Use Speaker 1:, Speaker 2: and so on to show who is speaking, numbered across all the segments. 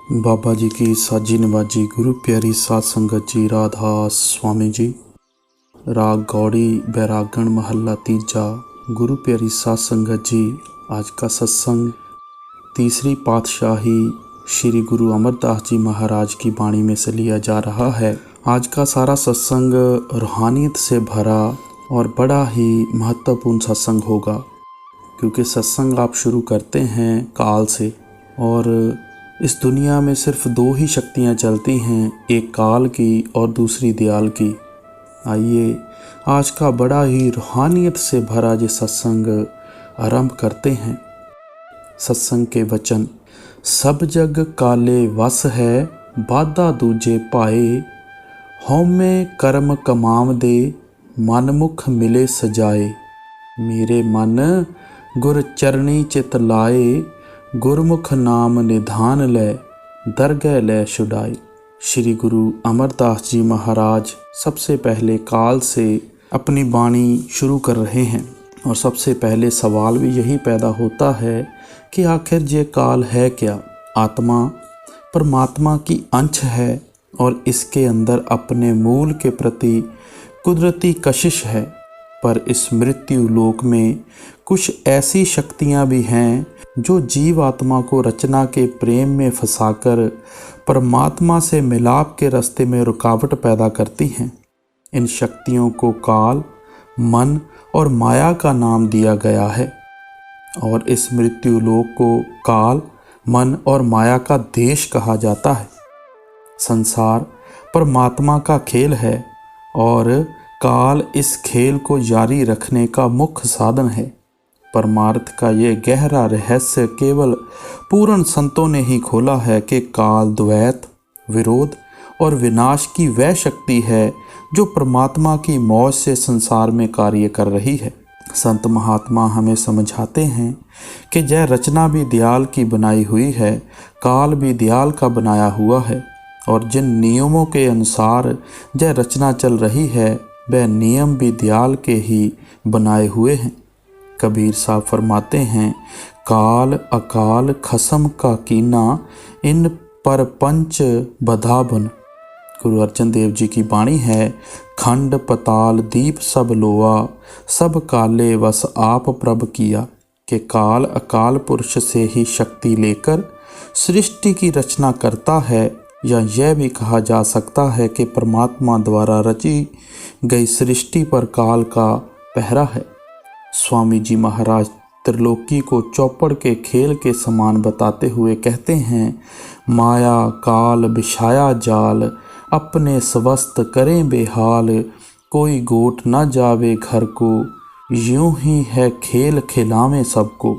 Speaker 1: बाबा जी की साजी नवाजी गुरु प्यारी साध संगत जी राधा स्वामी जी। राग गौड़ी बैरागण महल्ला तीजा। गुरु प्यारी साध संगत जी, आज का सत्संग तीसरी पातशाही श्री गुरु अमरदास जी महाराज की वाणी में से लिया जा रहा है। आज का सारा सत्संग रूहानियत से भरा और बड़ा ही महत्वपूर्ण सत्संग होगा, क्योंकि सत्संग आप शुरू करते हैं काल से, और इस दुनिया में सिर्फ दो ही शक्तियां चलती हैं, एक काल की और दूसरी दयाल की। आइए आज का बड़ा ही रूहानियत से भरा ये सत्संग आरंभ करते हैं। सत्संग के वचन। सब जग काले वस है, बाधा दूजे पाए, हौमे कर्म कमाव दे, मन मुख मिले सजाए। मेरे मन गुर चरणी चित लाए, गुरमुख नाम निधान लै, दरगह लै छुड़ाए। श्री गुरु अमरदास जी महाराज सबसे पहले काल से अपनी वाणी शुरू कर रहे हैं, और सबसे पहले सवाल भी यही पैदा होता है कि आखिर ये काल है क्या। आत्मा परमात्मा की अंश है और इसके अंदर अपने मूल के प्रति कुदरती कशिश है, पर इस मृत्यु लोक में कुछ ऐसी शक्तियां भी हैं जो जीव आत्मा को रचना के प्रेम में फंसाकर परमात्मा से मिलाप के रास्ते में रुकावट पैदा करती हैं। इन शक्तियों को काल, मन और माया का नाम दिया गया है, और इस मृत्यु लोक को काल, मन और माया का देश कहा जाता है। संसार परमात्मा का खेल है और काल इस खेल को जारी रखने का मुख्य साधन है। परमार्थ का ये गहरा रहस्य केवल पूर्ण संतों ने ही खोला है कि काल द्वैत, विरोध और विनाश की वह शक्ति है जो परमात्मा की मौज से संसार में कार्य कर रही है। संत महात्मा हमें समझाते हैं कि जय रचना भी दयाल की बनाई हुई है, काल भी दयाल का बनाया हुआ है, और जिन नियमों के अनुसार जय रचना चल रही है वह नियम भी दयाल के ही बनाए हुए हैं। कबीर साहब फरमाते हैं, काल अकाल खसम का कीना, इन पर पंच बधाबन। गुरु अर्जन देव जी की वाणी है, खंड पताल दीप सब लोआ, सब काले वस आप प्रभ किया। कि काल अकाल पुरुष से ही शक्ति लेकर सृष्टि की रचना करता है, या यह भी कहा जा सकता है कि परमात्मा द्वारा रची गई सृष्टि पर काल का पहरा है। स्वामी जी महाराज त्रिलोकी को चौपड़ के खेल के समान बताते हुए कहते हैं, माया काल बिछाया जाल, अपने स्वस्थ करें बेहाल, कोई गोट न जावे घर को, यूं ही है खेल खिलावे सबको।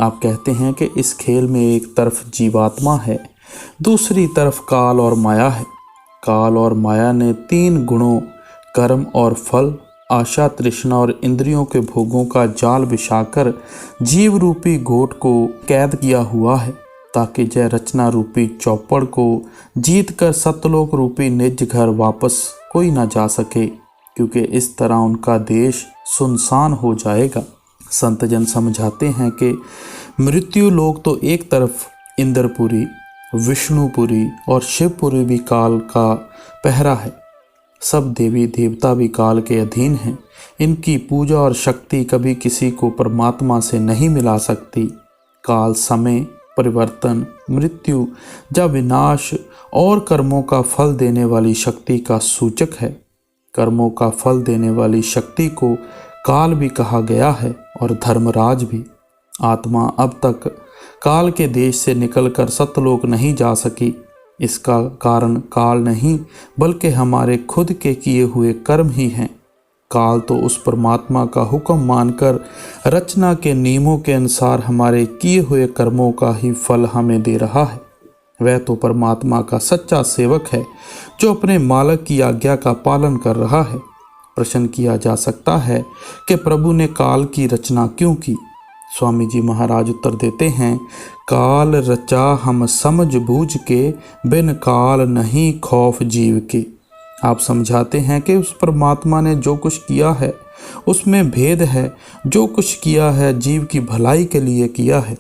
Speaker 1: आप कहते हैं कि इस खेल में एक तरफ जीवात्मा है, दूसरी तरफ काल और माया है। काल और माया ने तीन गुणों कर्म और फल, आशा तृष्णा और इंद्रियों के भोगों का जाल बिछाकर जीव रूपी गोट को कैद किया हुआ है, ताकि जय रचना रूपी चौपड़ को जीतकर सतलोक रूपी निज घर वापस कोई ना जा सके, क्योंकि इस तरह उनका देश सुनसान हो जाएगा। संत जन समझाते हैं कि मृत्यु लोक तो एक तरफ इंद्रपुरी, विष्णुपुरी और शिवपुरी भी काल का पहरा है। सब देवी देवता भी काल के अधीन हैं। इनकी पूजा और शक्ति कभी किसी को परमात्मा से नहीं मिला सकती। काल समय, परिवर्तन, मृत्यु या विनाश और कर्मों का फल देने वाली शक्ति का सूचक है। कर्मों का फल देने वाली शक्ति को काल भी कहा गया है, और धर्मराज भी। आत्मा अब तक काल के देश से निकलकर सतलोक नहीं जा सकी। इसका कारण काल नहीं, बल्कि हमारे खुद के किए हुए कर्म ही हैं। काल तो उस परमात्मा का हुक्म मानकर रचना के नियमों के अनुसार हमारे किए हुए कर्मों का ही फल हमें दे रहा है। वह तो परमात्मा का सच्चा सेवक है जो अपने मालिक की आज्ञा का पालन कर रहा है। प्रश्न किया जा सकता है कि प्रभु ने काल की रचना क्यों की। स्वामी जी महाराज उत्तर देते हैं, काल रचा हम समझ बूझ के, बिन काल नहीं खौफ जीव के। आप समझाते हैं कि उस परमात्मा ने जो कुछ किया है उसमें भेद है। जो कुछ किया है जीव की भलाई के लिए किया है।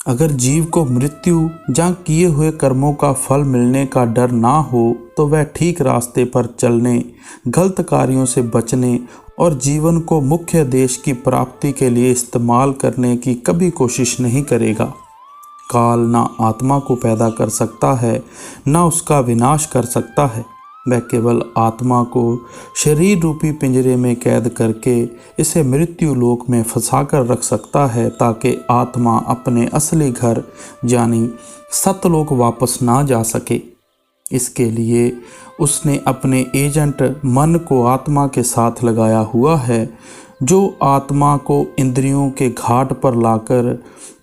Speaker 1: अगर जीव को मृत्यु या किए हुए कर्मों का फल मिलने का डर ना हो तो वह ठीक रास्ते पर चलने, गलत कार्यों से बचने और जीवन को मुख्य देश की प्राप्ति के लिए इस्तेमाल करने की कभी कोशिश नहीं करेगा। काल ना आत्मा को पैदा कर सकता है, ना उसका विनाश कर सकता है। वह केवल आत्मा को शरीर रूपी पिंजरे में कैद करके इसे मृत्यु लोक में फंसाकर रख सकता है, ताकि आत्मा अपने असली घर यानी सतलोक वापस ना जा सके। इसके लिए उसने अपने एजेंट मन को आत्मा के साथ लगाया हुआ है, जो आत्मा को इंद्रियों के घाट पर लाकर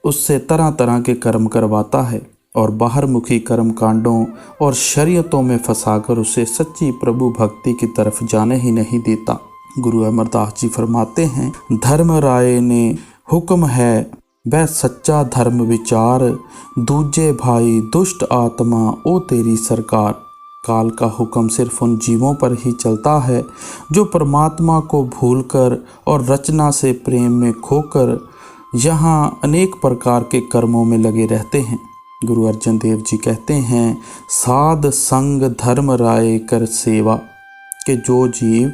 Speaker 1: उससे तरह तरह के कर्म करवाता है और बाहरमुखी कर्म कांडों और शरीयतों में फंसाकर उसे सच्ची प्रभु भक्ति की तरफ जाने ही नहीं देता। गुरु अमरदास जी फरमाते हैं, धर्म राय ने हुक्म है वह सच्चा धर्म विचार, दूजे भाई दुष्ट आत्मा ओ तेरी सरकार। काल का हुक्म सिर्फ उन जीवों पर ही चलता है जो परमात्मा को भूलकर और रचना से प्रेम में खोकर यहाँ अनेक प्रकार के कर्मों में लगे रहते हैं। गुरु अर्जन देव जी कहते हैं, साध संग धर्म राय कर सेवा, कि जो जीव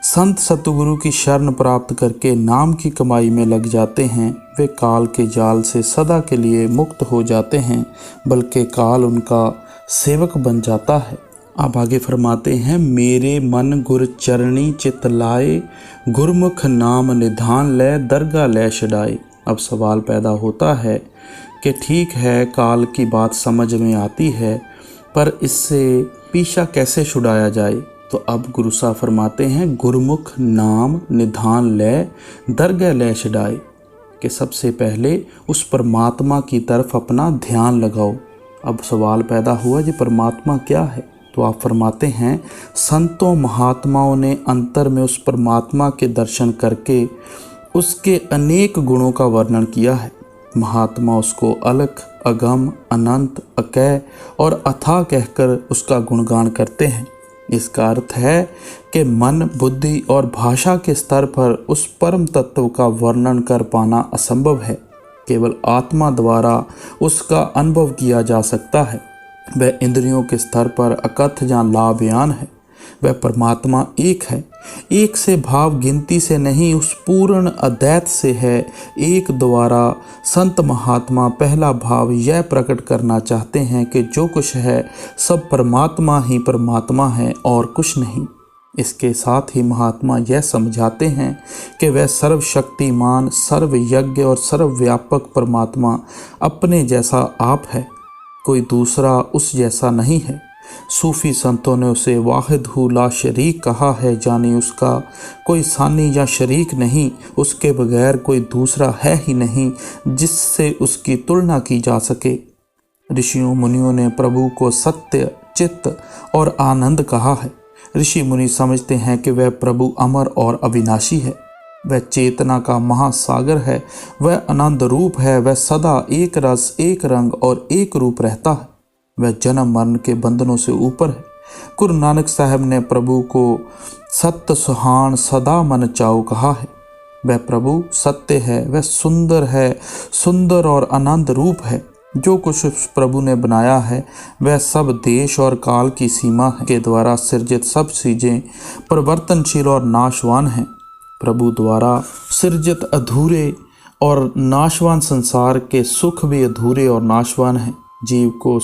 Speaker 1: संत सतगुरु की शरण प्राप्त करके नाम की कमाई में लग जाते हैं वे काल के जाल से सदा के लिए मुक्त हो जाते हैं, बल्कि काल उनका सेवक बन जाता है। अब आगे फरमाते हैं, मेरे मन गुर चरणी चित लाए, गुरमुख नाम निधान ले दरगाह ले छड़ाए। अब सवाल पैदा होता है कि ठीक है, काल की बात समझ में आती है, पर इससे पीछा कैसे छुड़ाया जाए। तो अब गुरु साहब फरमाते हैं, गुरमुख नाम निधान ले दरगाह ले छड़ाए, कि सबसे पहले उस परमात्मा की तरफ अपना ध्यान लगाओ। अब सवाल पैदा हुआ, जी परमात्मा क्या है? तो आप फरमाते हैं, संतों महात्माओं ने अंतर में उस परमात्मा के दर्शन करके उसके अनेक गुणों का वर्णन किया है। महात्मा उसको अलख, अगम, अनंत, अकय और अथाह कहकर उसका गुणगान करते हैं। इसका अर्थ है कि मन, बुद्धि और भाषा के स्तर पर उस परम तत्व का वर्णन कर पाना असंभव है। केवल आत्मा द्वारा उसका अनुभव किया जा सकता है। वह इंद्रियों के स्तर पर अकथ या लाबयान है। वह परमात्मा एक है। एक से भाव गिनती से नहीं, उस पूर्ण अद्वैत से है। एक द्वारा संत महात्मा पहला भाव यह प्रकट करना चाहते हैं कि जो कुछ है सब परमात्मा ही परमात्मा है और कुछ नहीं। इसके साथ ही महात्मा यह समझाते हैं कि वह सर्वशक्तिमान, सर्वयज्ञ और सर्वव्यापक परमात्मा अपने जैसा आप है, कोई दूसरा उस जैसा नहीं है। सूफी संतों ने उसे वाहिद हु ला शरीक कहा है, यानी उसका कोई सानी या शरीक नहीं, उसके बगैर कोई दूसरा है ही नहीं जिससे उसकी तुलना की जा सके। ऋषियों मुनियों ने प्रभु को सत्य, चित्त और आनंद कहा है। ऋषि मुनि समझते हैं कि वह प्रभु अमर और अविनाशी है। वह चेतना का महासागर है, वह आनंद रूप है, वह सदा एक रस, एक रंग और एक रूप रहता है। वह जन्म मरण के बंधनों से ऊपर है। गुरु नानक साहब ने प्रभु को सत्य सुहान सदा मन चाओ कहा है। वह प्रभु सत्य है, वह सुंदर है, सुंदर और आनंद रूप है। जो कुछ उस प्रभु ने बनाया है वह सब देश और काल की सीमा के द्वारा सृजित सब चीज़ें परिवर्तनशील और नाशवान हैं। प्रभु द्वारा सृजित अधूरे और नाशवान संसार के सुख भी अधूरे और नाशवान हैं। जीव को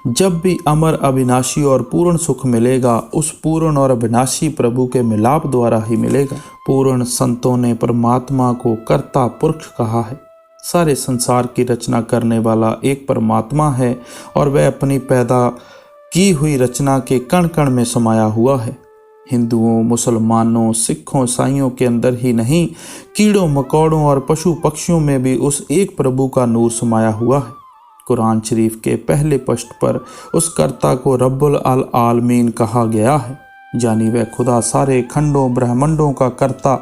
Speaker 1: जब भी अमर, अविनाशी और पूर्ण सुख मिलेगा, उस पूर्ण और अविनाशी प्रभु के मिलाप द्वारा ही मिलेगा। पूर्ण संतों ने परमात्मा को कर्ता पुरुष कहा है। सारे संसार की रचना करने वाला एक परमात्मा है और वह अपनी पैदा की हुई रचना के कण कण में समाया हुआ है। हिंदुओं, मुसलमानों, सिखों, ईसाइयों के अंदर ही नहीं, कीड़ों मकोड़ों और पशु पक्षियों में भी उस एक प्रभु का नूर समाया हुआ है। कुरान शरीफ के पहले पृष्ठ पर उस कर्ता को रब्बुल अल आलमीन कहा गया है, यानी वह खुदा सारे खंडों ब्रह्मांडों का कर्ता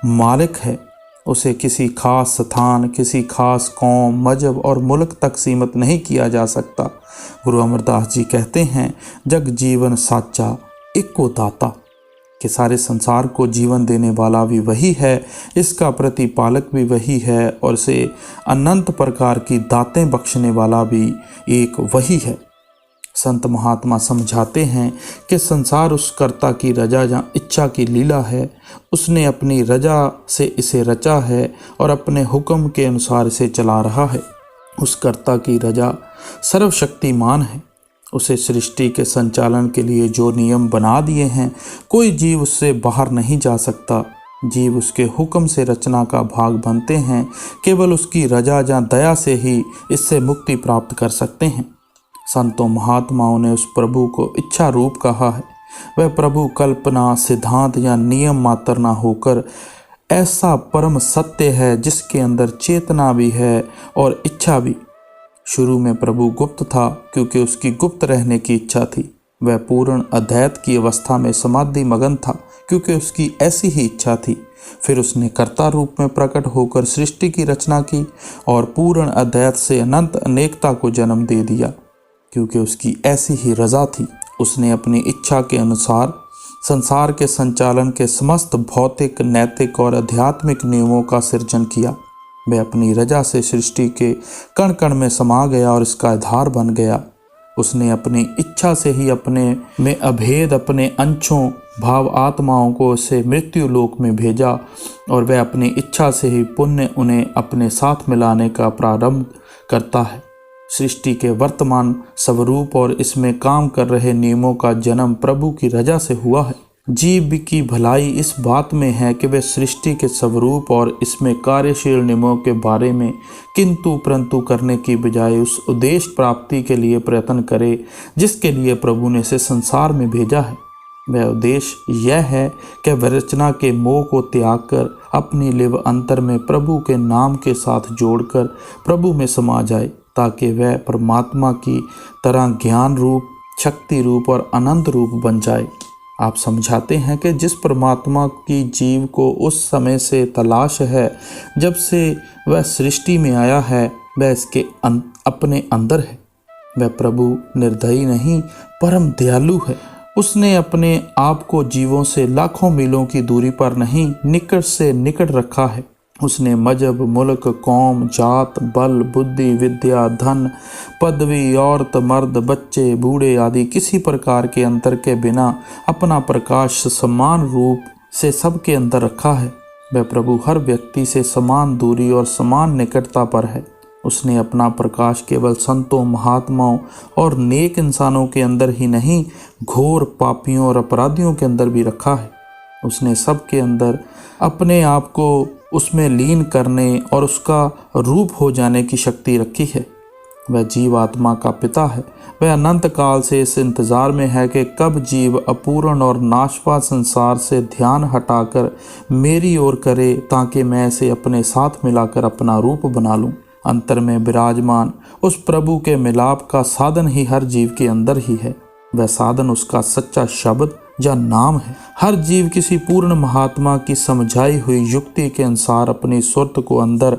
Speaker 1: मालिक है। उसे किसी खास स्थान, किसी खास कौम, मजहब और मुल्क तक सीमित नहीं किया जा सकता। गुरु अमरदास जी कहते हैं, जग जीवन साचा इको दाता। कि सारे संसार को जीवन देने वाला भी वही है, इसका प्रतिपालक भी वही है और इसे अनंत प्रकार की दातें बख्शने वाला भी एक वही है। संत महात्मा समझाते हैं कि संसार उस कर्ता की रजा या इच्छा की लीला है। उसने अपनी रजा से इसे रचा है और अपने हुक्म के अनुसार इसे चला रहा है। उस कर्ता की रजा सर्वशक्तिमान है। उसे सृष्टि के संचालन के लिए जो नियम बना दिए हैं, कोई जीव उससे बाहर नहीं जा सकता। जीव उसके हुक्म से रचना का भाग बनते हैं। केवल उसकी रजा या दया से ही इससे मुक्ति प्राप्त कर सकते हैं। संतों महात्माओं ने उस प्रभु को इच्छा रूप कहा है। वह प्रभु कल्पना, सिद्धांत या नियम मात्र न होकर ऐसा परम सत्य है जिसके अंदर चेतना भी है और इच्छा भी। शुरू में प्रभु गुप्त था क्योंकि उसकी गुप्त रहने की इच्छा थी। वह पूर्ण अद्वैत की अवस्था में समाधि मगन था क्योंकि उसकी ऐसी ही इच्छा थी। फिर उसने कर्ता रूप में प्रकट होकर सृष्टि की रचना की और पूर्ण अद्वैत से अनंत अनेकता को जन्म दे दिया क्योंकि उसकी ऐसी ही रजा थी। उसने अपनी इच्छा के अनुसार संसार के संचालन के समस्त भौतिक, नैतिक और आध्यात्मिक नियमों का सृजन किया। वह अपनी रजा से सृष्टि के कण कण में समा गया और इसका आधार बन गया। उसने अपनी इच्छा से ही अपने में अभेद अपने अंशों भाव आत्माओं को उसे मृत्यु लोक में भेजा और वह अपनी इच्छा से ही पुण्य उन्हें अपने साथ मिलाने का प्रारंभ करता है। सृष्टि के वर्तमान स्वरूप और इसमें काम कर रहे नियमों का जन्म प्रभु की रजा से हुआ है। जीव की भलाई इस बात में है कि वे सृष्टि के स्वरूप और इसमें कार्यशील नियमों के बारे में किंतु परंतु करने की बजाय उस उद्देश्य प्राप्ति के लिए प्रयत्न करे जिसके लिए प्रभु ने इसे संसार में भेजा है। वह उद्देश्य यह है कि वह रचना के मोह को त्याग कर अपनी लिव अंतर में प्रभु के नाम के साथ जोड़कर प्रभु में समा जाए ताकि वह परमात्मा की तरह ज्ञान रूप, शक्ति रूप और अनंत रूप बन जाए। आप समझाते हैं कि जिस परमात्मा की जीव को उस समय से तलाश है जब से वह सृष्टि में आया है, वह इसके अपने अंदर है। वह प्रभु निर्दयी नहीं, परम दयालु है। उसने अपने आप को जीवों से लाखों मीलों की दूरी पर नहीं, निकट से निकट रखा है। उसने मजहब, मुल्क, कौम, जात, बल, बुद्धि, विद्या, धन, पदवी, औरत, मर्द, बच्चे, बूढ़े आदि किसी प्रकार के अंतर के बिना अपना प्रकाश समान रूप से सबके अंदर रखा है। वह प्रभु हर व्यक्ति से समान दूरी और समान निकटता पर है। उसने अपना प्रकाश केवल संतों, महात्माओं और नेक इंसानों के अंदर ही नहीं, घोर पापियों और अपराधियों के अंदर भी रखा है। उसने सबके अंदर अपने आप को उसमें लीन करने और उसका रूप हो जाने की शक्ति रखी है। वह जीव आत्मा का पिता है। वह अनंत काल से इस इंतजार में है कि कब जीव अपूर्ण और नाशवान संसार से ध्यान हटाकर मेरी ओर करे ताकि मैं इसे अपने साथ मिलाकर अपना रूप बना लूं। अंतर में विराजमान उस प्रभु के मिलाप का साधन ही हर जीव के अंदर ही है। वह साधन उसका सच्चा शब्द या नाम है। हर जीव किसी पूर्ण महात्मा की समझाई हुई युक्ति के अनुसार अपनी सुरत को अंदर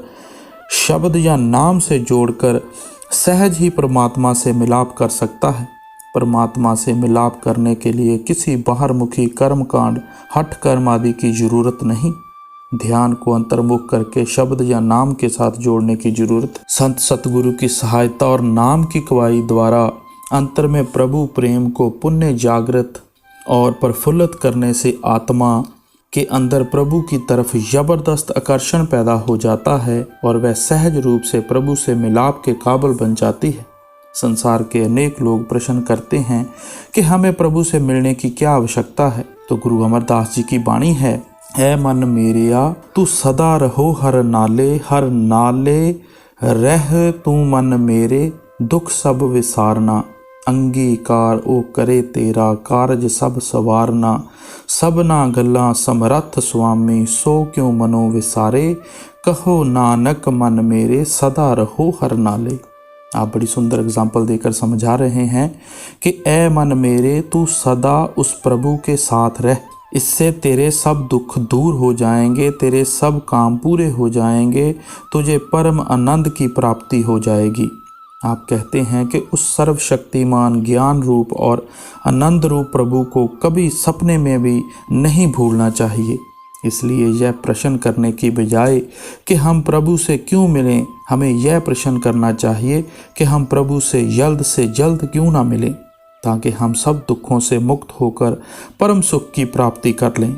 Speaker 1: शब्द या नाम से जोड़कर सहज ही परमात्मा से मिलाप कर सकता है। परमात्मा से मिलाप करने के लिए किसी बाहरमुखी कर्मकांड, हठ कर्म आदि की जरूरत नहीं। ध्यान को अंतर्मुख करके शब्द या नाम के साथ जोड़ने की जरूरत। संत सतगुरु की सहायता और नाम की गवाही द्वारा अंतर में प्रभु प्रेम को पुण्य जागृत और प्रफुल्लित करने से आत्मा के अंदर प्रभु की तरफ जबरदस्त आकर्षण पैदा हो जाता है और वह सहज रूप से प्रभु से मिलाप के काबिल बन जाती है। संसार के अनेक लोग प्रश्न करते हैं कि हमें प्रभु से मिलने की क्या आवश्यकता है, तो गुरु अमरदास जी की वाणी है, ऐ मन मेरिया तू सदा रहो हर नाले रह तू मन मेरे दुख सब विसारना। अंगीकार ओ करे तेरा कारज सब सवारना। सबना गल्लां समरथ स्वामी सो क्यों मनो विसारे। कहो नानक मन मेरे सदा रहो हर नाले। आप बड़ी सुंदर एग्जाम्पल देकर समझा रहे हैं कि ऐ मन मेरे तू सदा उस प्रभु के साथ रह, इससे तेरे सब दुख दूर हो जाएंगे, तेरे सब काम पूरे हो जाएंगे, तुझे परम आनंद की प्राप्ति हो जाएगी। आप कहते हैं कि उस सर्वशक्तिमान ज्ञान रूप और आनंद रूप प्रभु को कभी सपने में भी नहीं भूलना चाहिए। इसलिए यह प्रश्न करने की बजाय कि हम प्रभु से क्यों मिलें, हमें यह प्रश्न करना चाहिए कि हम प्रभु से जल्द क्यों ना मिलें, ताकि हम सब दुखों से मुक्त होकर परम सुख की प्राप्ति कर लें।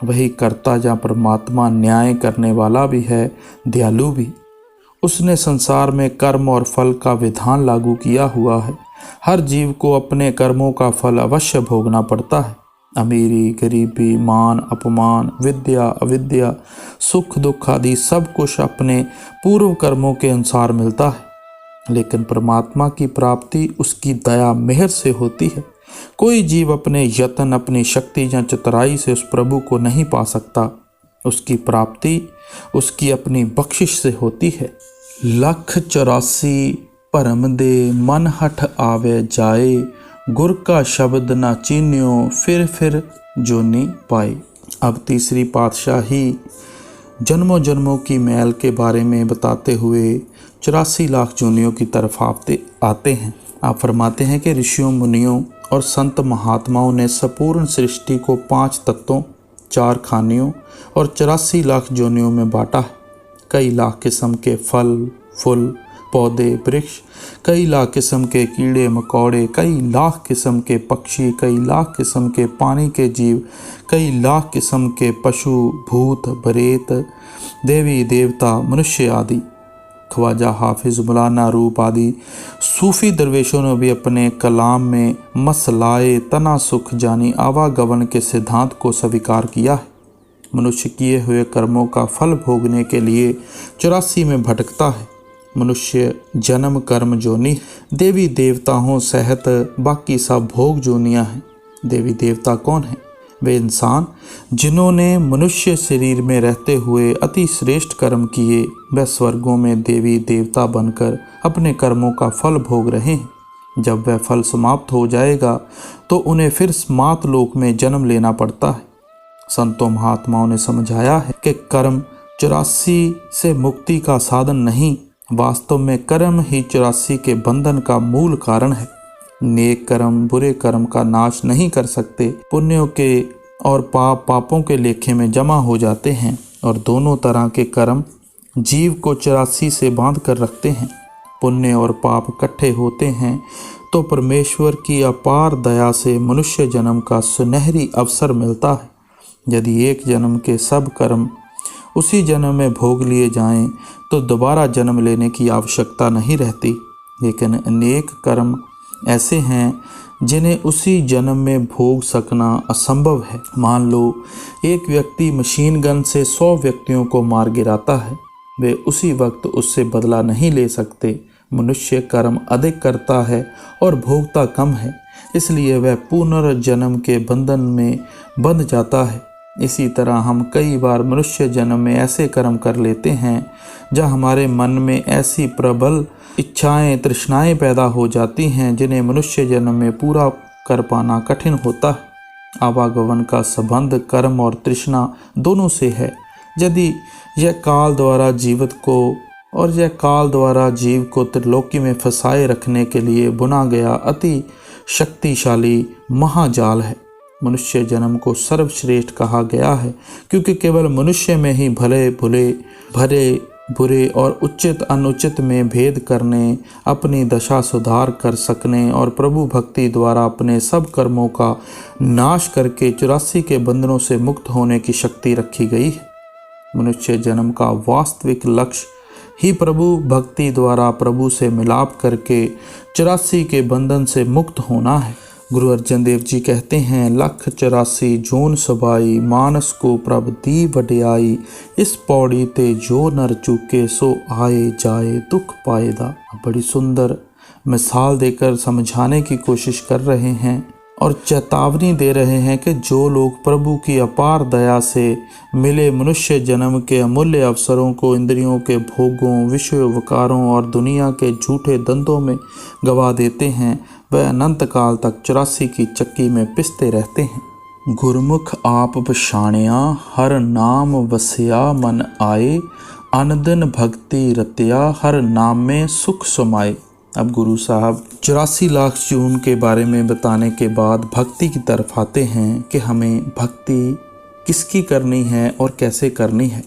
Speaker 1: वही कर्ता या परमात्मा न्याय करने वाला भी है, दयालु भी। उसने संसार में कर्म और फल का विधान लागू किया हुआ है। हर जीव को अपने कर्मों का फल अवश्य भोगना पड़ता है। अमीरी, गरीबी, मान, अपमान, विद्या, अविद्या, सुख दुख आदि सब कुछ अपने पूर्व कर्मों के अनुसार मिलता है। लेकिन परमात्मा की प्राप्ति उसकी दया मेहर से होती है। कोई जीव अपने यत्न, अपनी शक्ति या चतुराई से उस प्रभु को नहीं पा सकता। उसकी प्राप्ति उसकी अपनी बख्शिश से होती है। 184 परम दे मन हठ आवे जाए, गुर का शब्द ना चीन्यो फिर जोनी पाए। अब तीसरी पातशाही जन्मों जन्मों की मैल के बारे में बताते हुए 84 लाख जोनियों की तरफ आते हैं। आप फरमाते हैं कि ऋषियों, मुनियों और संत महात्माओं ने संपूर्ण सृष्टि को 5 तत्वों, 4 खानियों और 84 लाख जोनियों में बांटा है। कई लाख किस्म के फल, फूल, पौधे, वृक्ष, कई लाख किस्म के कीड़े मकोड़े, कई लाख किस्म के पक्षी, कई लाख किस्म के पानी के जीव, कई लाख किस्म के पशु, भूत, प्रेत, देवी देवता, मनुष्य आदि। ख्वाजा हाफिज मौलाना रूप आदि सूफी दरवेशों ने भी अपने कलाम में मसलाए तनासुख जानी आवागमन के सिद्धांत को स्वीकार किया है। मनुष्य किए हुए कर्मों का फल भोगने के लिए 84 में भटकता है। मनुष्य जन्म कर्म जोनी, देवी देवताओं सहित बाकी सब भोग जोनियाँ हैं। देवी देवता कौन है? वे इंसान जिन्होंने मनुष्य शरीर में रहते हुए अति श्रेष्ठ कर्म किए, वे स्वर्गों में देवी देवता बनकर अपने कर्मों का फल भोग रहे हैं। जब वह फल समाप्त हो जाएगा तो उन्हें फिर मातलोक में जन्म लेना पड़ता है। संतों महात्माओं ने समझाया है कि कर्म 84 से मुक्ति का साधन नहीं, वास्तव में कर्म ही 84 के बंधन का मूल कारण है। नेक कर्म बुरे कर्म का नाश नहीं कर सकते। पुण्यों के और पापों के लेखे में जमा हो जाते हैं और दोनों तरह के कर्म जीव को 84 से बांध कर रखते हैं। पुण्य और पाप इकट्ठे होते हैं तो परमेश्वर की अपार दया से मनुष्य जन्म का सुनहरी अवसर मिलता है। यदि एक जन्म के सब कर्म उसी जन्म में भोग लिए जाएं तो दोबारा जन्म लेने की आवश्यकता नहीं रहती। लेकिन अनेक कर्म ऐसे हैं जिन्हें उसी जन्म में भोग सकना असंभव है। मान लो एक व्यक्ति मशीन गन से 100 व्यक्तियों को मार गिराता है, वे उसी वक्त उससे बदला नहीं ले सकते। मनुष्य कर्म अधिक करता है और भोगता कम है, इसलिए वह पुनर्जन्म के बंधन में बंध जाता है। इसी तरह हम कई बार मनुष्य जन्म में ऐसे कर्म कर लेते हैं जहाँ हमारे मन में ऐसी प्रबल इच्छाएं, तृष्णाएं पैदा हो जाती हैं जिन्हें मनुष्य जन्म में पूरा कर पाना कठिन होता है। आवागमन का संबंध कर्म और तृष्णा दोनों से है। यदि यह काल द्वारा जीव को त्रिलोकी में फंसाए रखने के लिए बुना गया अति शक्तिशाली महाजाल है। मनुष्य जन्म को सर्वश्रेष्ठ कहा गया है क्योंकि केवल मनुष्य में ही भले बुरे और उचित अनुचित में भेद करने, अपनी दशा सुधार कर सकने और प्रभु भक्ति द्वारा अपने सब कर्मों का नाश करके 84 के बंधनों से मुक्त होने की शक्ति रखी गई है। मनुष्य जन्म का वास्तविक लक्ष्य ही प्रभु भक्ति द्वारा प्रभु से मिलाप करके 84 के बंधन से मुक्त होना है। गुरु अर्जन देव जी कहते हैं, 184 जोन सबाई मानस को प्रभ दी वड्याई, इस पौड़ी ते जो नर चूके सो आए जाए दुख पाएदा। बड़ी सुंदर मिसाल देकर समझाने की कोशिश कर रहे हैं और चेतावनी दे रहे हैं कि जो लोग प्रभु की अपार दया से मिले मनुष्य जन्म के अमूल्य अवसरों को इंद्रियों के भोगों, विषय विकारों और दुनिया के झूठे धंधों में गवा देते हैं, वह अनंत काल तक 84 की चक्की में पिसते रहते हैं। गुरमुख आप पछाणिया हर नाम वसिया मन आए, अनदिन भक्ति रतिया हर नाम में सुख समाए। अब गुरु साहब 84 लाख जून के बारे में बताने के बाद भक्ति की तरफ आते हैं कि हमें भक्ति किसकी करनी है और कैसे करनी है।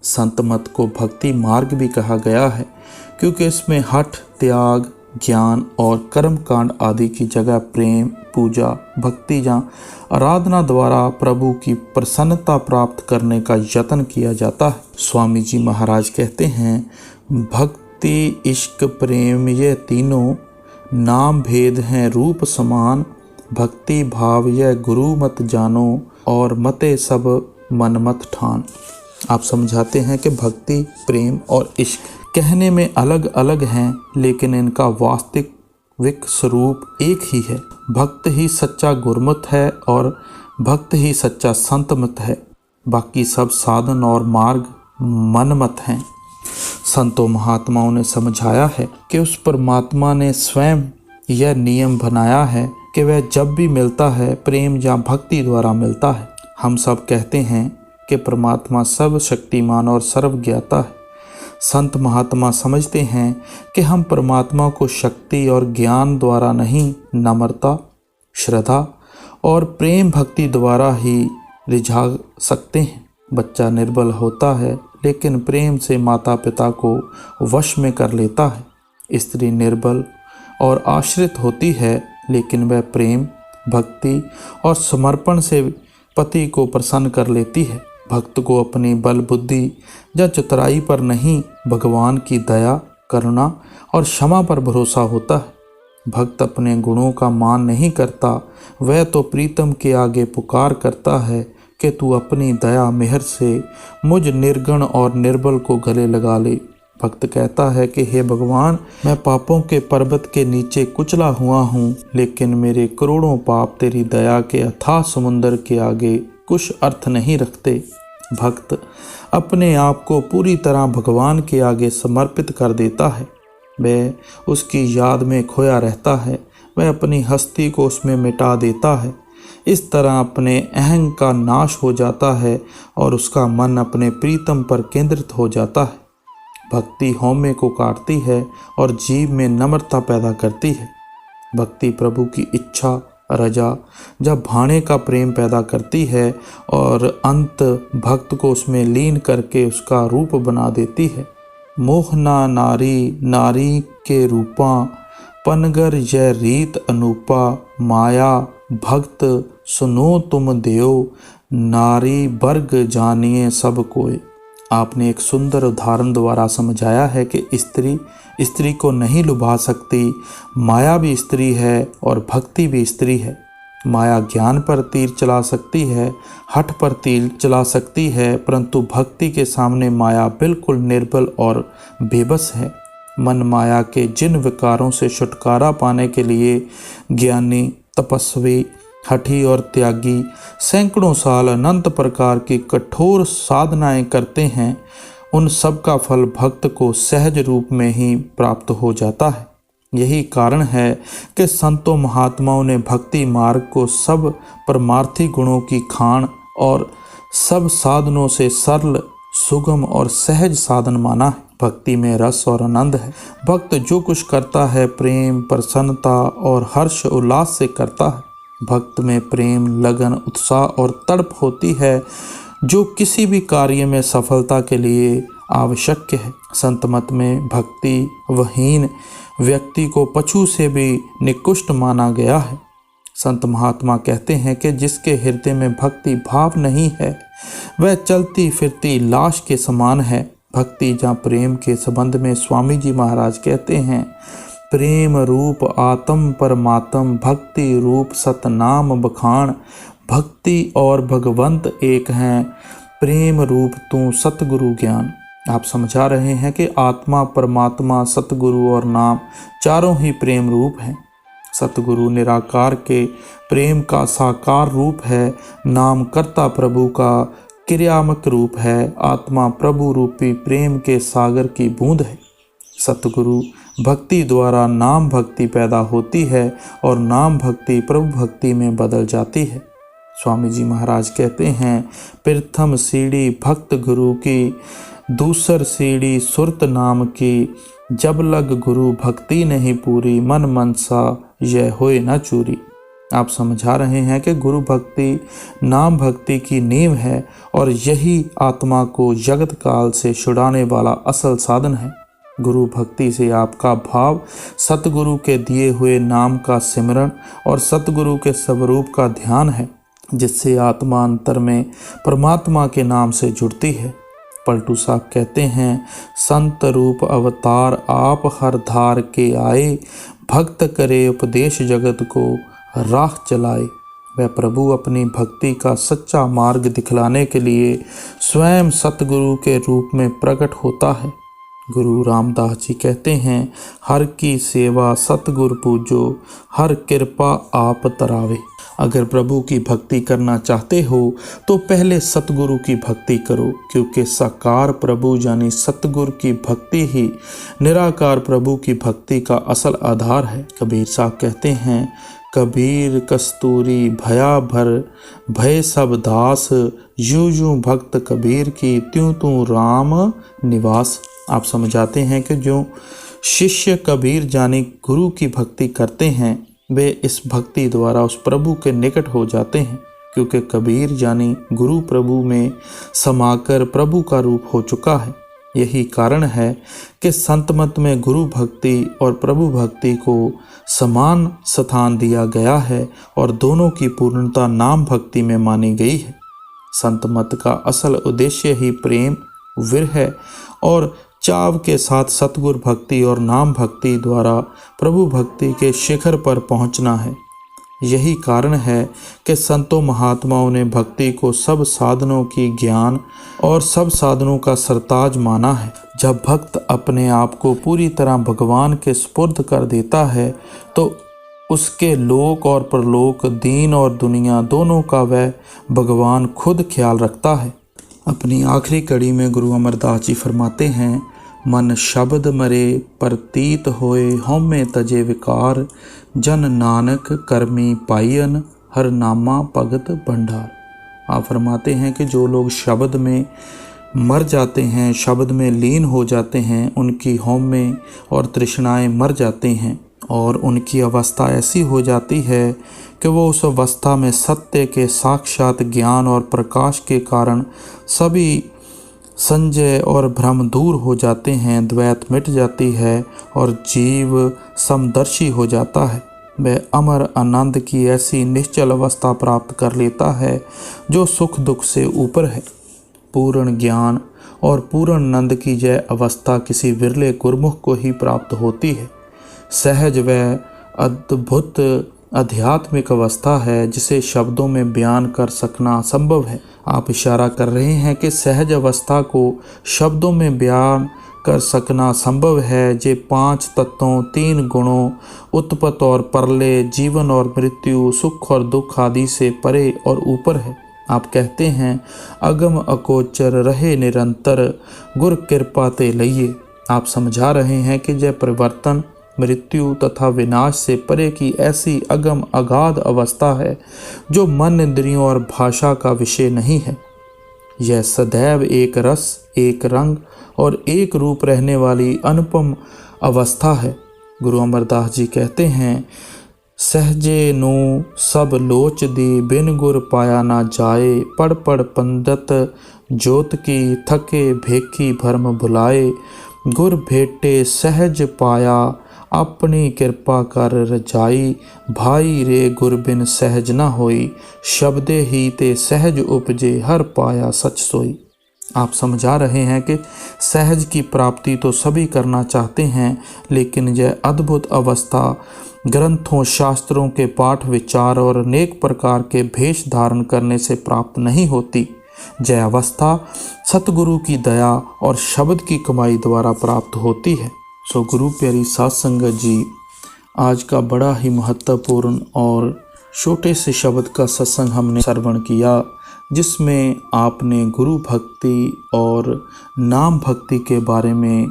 Speaker 1: संत मत को भक्ति मार्ग भी कहा गया है क्योंकि इसमें हठ, त्याग, ज्ञान और कर्म कांड आदि की जगह प्रेम, पूजा, भक्ति या आराधना द्वारा प्रभु की प्रसन्नता प्राप्त करने का यत्न किया जाता है। स्वामी जी महाराज कहते हैं, भक्ति, इश्क, प्रेम ये तीनों नाम भेद हैं रूप समान। भक्ति भाव यह गुरु मत जानो और मते सब मन मत ठान। आप समझाते हैं कि भक्ति, प्रेम और इश्क कहने में अलग अलग हैं लेकिन इनका वास्तविक स्वरूप एक ही है। भक्त ही सच्चा गुरमत है और भक्त ही सच्चा संत मत है। बाकी सब साधन और मार्ग मनमत हैं। संतों महात्माओं ने समझाया है कि उस परमात्मा ने स्वयं यह नियम बनाया है कि वह जब भी मिलता है प्रेम या भक्ति द्वारा मिलता है। हम सब कहते हैं कि परमात्मा सर्वशक्तिमान और सर्वज्ञाता है। संत महात्मा समझते हैं कि हम परमात्मा को शक्ति और ज्ञान द्वारा नहीं, नम्रता, श्रद्धा और प्रेम भक्ति द्वारा ही रिझा सकते हैं। बच्चा निर्बल होता है लेकिन प्रेम से माता पिता को वश में कर लेता है। स्त्री निर्बल और आश्रित होती है लेकिन वह प्रेम, भक्ति और समर्पण से पति को प्रसन्न कर लेती है। भक्त को अपनी बल बुद्धि या चतुराई पर नहीं, भगवान की दया, करुणा और क्षमा पर भरोसा होता है। भक्त अपने गुणों का मान नहीं करता, वह तो प्रीतम के आगे पुकार करता है कि तू अपनी दया मेहर से मुझ निर्गुण और निर्बल को गले लगा ले। भक्त कहता है कि हे भगवान, मैं पापों के पर्वत के नीचे कुचला हुआ हूँ लेकिन मेरे करोड़ों पाप तेरी दया के अथाह समुद्र के आगे कुछ अर्थ नहीं रखते। भक्त अपने आप को पूरी तरह भगवान के आगे समर्पित कर देता है। वह उसकी याद में खोया रहता है, वह अपनी हस्ती को उसमें मिटा देता है। इस तरह अपने अहंग का नाश हो जाता है और उसका मन अपने प्रीतम पर केंद्रित हो जाता है। भक्ति हौमे को काटती है और जीव में नम्रता पैदा करती है। भक्ति प्रभु की इच्छा, रजा जब भाने का प्रेम पैदा करती है और अंत भक्त को उसमें लीन करके उसका रूप बना देती है। मोहना नारी नारी के रूपा, पनगर यह रीत अनूपा, माया भक्त सुनो तुम देव, नारी वर्ग जानिए सब कोय। आपने एक सुंदर उदाहरण द्वारा समझाया है कि स्त्री को नहीं लुभा सकती। माया भी स्त्री है और भक्ति भी स्त्री है। माया ज्ञान पर तीर चला सकती है, हठ पर तीर चला सकती है, परंतु भक्ति के सामने माया बिल्कुल निर्बल और बेबस है। मन माया के जिन विकारों से छुटकारा पाने के लिए ज्ञानी, तपस्वी, हठी और त्यागी सैकड़ों साल अनंत प्रकार की कठोर साधनाएं करते हैं, उन सब का फल भक्त को सहज रूप में ही प्राप्त हो जाता है। यही कारण है कि संतों महात्माओं ने भक्ति मार्ग को सब परमार्थी गुणों की खान और सब साधनों से सरल, सुगम और सहज साधन माना है। भक्ति में रस और आनंद है। भक्त जो कुछ करता है प्रेम, प्रसन्नता और हर्ष उल्लास से करता है। भक्त में प्रेम, लगन, उत्साह और तड़प होती है जो किसी भी कार्य में सफलता के लिए आवश्यक है। संत मत में भक्ति वहीन व्यक्ति को पशु से भी निकृष्ट माना गया है। संत महात्मा कहते हैं कि जिसके हृदय में भक्ति भाव नहीं है वह चलती फिरती लाश के समान है। भक्ति या प्रेम के संबंध में स्वामी जी महाराज कहते हैं, प्रेम रूप आत्म परमात्म, भक्ति रूप सतनाम बखान। भक्ति और भगवंत एक हैं, प्रेम रूप तू सतगुरु ज्ञान। आप समझा रहे हैं कि आत्मा, परमात्मा, सतगुरु और नाम चारों ही प्रेम रूप हैं। सतगुरु निराकार के प्रेम का साकार रूप है। नाम कर्ता प्रभु का क्रियात्मक रूप है। आत्मा प्रभु रूपी प्रेम के सागर की बूंद है। सतगुरु भक्ति द्वारा नाम भक्ति पैदा होती है और नाम भक्ति प्रभु भक्ति में बदल जाती है। स्वामी जी महाराज कहते हैं, प्रथम सीढ़ी भक्त गुरु की, दूसर सीढ़ी सुरत नाम की, जब लग गुरु भक्ति नहीं पूरी, मन मनसा यह होए न चूरी। आप समझा रहे हैं कि गुरु भक्ति नाम भक्ति की नींव है और यही आत्मा को जगत काल से छुड़ाने वाला असल साधन है। गुरु भक्ति से आपका भाव सतगुरु के दिए हुए नाम का सिमरन और सतगुरु के स्वरूप का ध्यान है, जिससे आत्मा अंतर में परमात्मा के नाम से जुड़ती है। पलटू साहब कहते हैं, संत रूप अवतार आप हर धार के आए, भक्त करे उपदेश जगत को राह चलाए। वह प्रभु अपनी भक्ति का सच्चा मार्ग दिखलाने के लिए स्वयं सतगुरु के रूप में प्रकट होता है। गुरु रामदास जी कहते हैं, हर की सेवा सतगुरु पूजो, हर कृपा आप तरावे। अगर प्रभु की भक्ति करना चाहते हो तो पहले सतगुरु की भक्ति करो, क्योंकि साकार प्रभु यानी सतगुरु की भक्ति ही निराकार प्रभु की भक्ति का असल आधार है। कबीर साहब कहते हैं, कबीर कस्तूरी भया भर भय सब दास, यूं यूं भक्त कबीर की त्यों त्यों राम निवास। आप समझाते हैं कि जो शिष्य कबीर जानी गुरु की भक्ति करते हैं वे इस भक्ति द्वारा उस प्रभु के निकट हो जाते हैं, क्योंकि कबीर जानी गुरु प्रभु में समाकर प्रभु का रूप हो चुका है। यही कारण है कि संत मत में गुरु भक्ति और प्रभु भक्ति को समान स्थान दिया गया है और दोनों की पूर्णता नाम भक्ति में मानी गई है। संत मत का असल उद्देश्य ही प्रेम, विरह और चाव के साथ सतगुरु भक्ति और नाम भक्ति द्वारा प्रभु भक्ति के शिखर पर पहुंचना है। यही कारण है कि संतों महात्माओं ने भक्ति को सब साधनों की ज्ञान और सब साधनों का सरताज माना है। जब भक्त अपने आप को पूरी तरह भगवान के सुपुर्द कर देता है तो उसके लोक और परलोक, दीन और दुनिया दोनों का वह भगवान खुद ख्याल रखता है। अपनी आखिरी कड़ी में गुरु अमरदास जी फरमाते हैं, मन शब्द मरे प्रतीत होए, हौमे तजे विकार, जन नानक कर्मी पायन, हर नामा भगत भंडार। आप फरमाते हैं कि जो लोग शब्द में मर जाते हैं, शब्द में लीन हो जाते हैं, उनकी हौमे और तृष्णाएं मर जाती हैं और उनकी अवस्था ऐसी हो जाती है कि वो उस अवस्था में सत्य के साक्षात ज्ञान और प्रकाश के कारण सभी संजय और भ्रम दूर हो जाते हैं, द्वैत मिट जाती है और जीव समदर्शी हो जाता है। वह अमर आनंद की ऐसी निश्चल अवस्था प्राप्त कर लेता है जो सुख दुख से ऊपर है। पूर्ण ज्ञान और पूर्ण आनंद की यह अवस्था किसी विरले गुरमुख को ही प्राप्त होती है। सहज व अद्भुत आध्यात्मिक अवस्था है जिसे शब्दों में बयान कर सकना असंभव है। आप इशारा कर रहे हैं कि सहज अवस्था को शब्दों में बयान कर सकना संभव है। जे 5 तत्वों, 3 गुणों, उत्पत्ति और प्रलय, जीवन और मृत्यु, सुख और दुख आदि से परे और ऊपर है। आप कहते हैं, अगम अकोचर रहे निरंतर, गुर कृपा ते लइए। आप समझा रहे हैं कि यह परिवर्तन, मृत्यु तथा विनाश से परे की ऐसी अगम अगाध अवस्था है जो मन, इंद्रियों और भाषा का विषय नहीं है। यह सदैव एक रस, एक रंग और एक रूप रहने वाली अनुपम अवस्था है। गुरु अमरदास जी कहते हैं, सहजे नो सब लोच दी, बिन गुर पाया ना जाए, पढ़ पढ़ पंडित जोत की, थके भेखी भरम भुलाए, गुर भेटे सहज पाया, अपनी कृपा कर रजाई, भाई रे गुर बिन सहज न होई, शब्दे ही ते सहज उपजे, हर पाया सच सोई। आप समझा रहे हैं कि सहज की प्राप्ति तो सभी करना चाहते हैं, लेकिन यह अद्भुत अवस्था ग्रंथों, शास्त्रों के पाठ, विचार और अनेक प्रकार के भेष धारण करने से प्राप्त नहीं होती। यह अवस्था सतगुरु की दया और शब्द की कमाई द्वारा प्राप्त होती है। सो गुरु प्यारी साध संगत जी, आज का बड़ा ही महत्वपूर्ण और छोटे से शब्द का सत्संग हमने श्रवण किया, जिसमें आपने गुरु भक्ति और नाम भक्ति के बारे में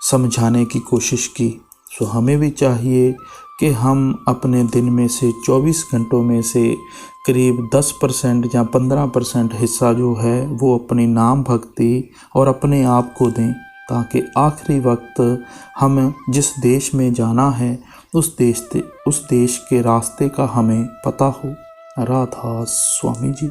Speaker 1: समझाने की कोशिश की। सो हमें भी चाहिए कि हम अपने दिन में से 24 घंटों में से करीब 10% या 15% हिस्सा जो है वो अपनी नाम भक्ति और अपने आप को दें, ताकि आखिरी वक्त हमें जिस देश में जाना है उस देश के रास्ते का हमें पता हो। राधा स्वामी जी।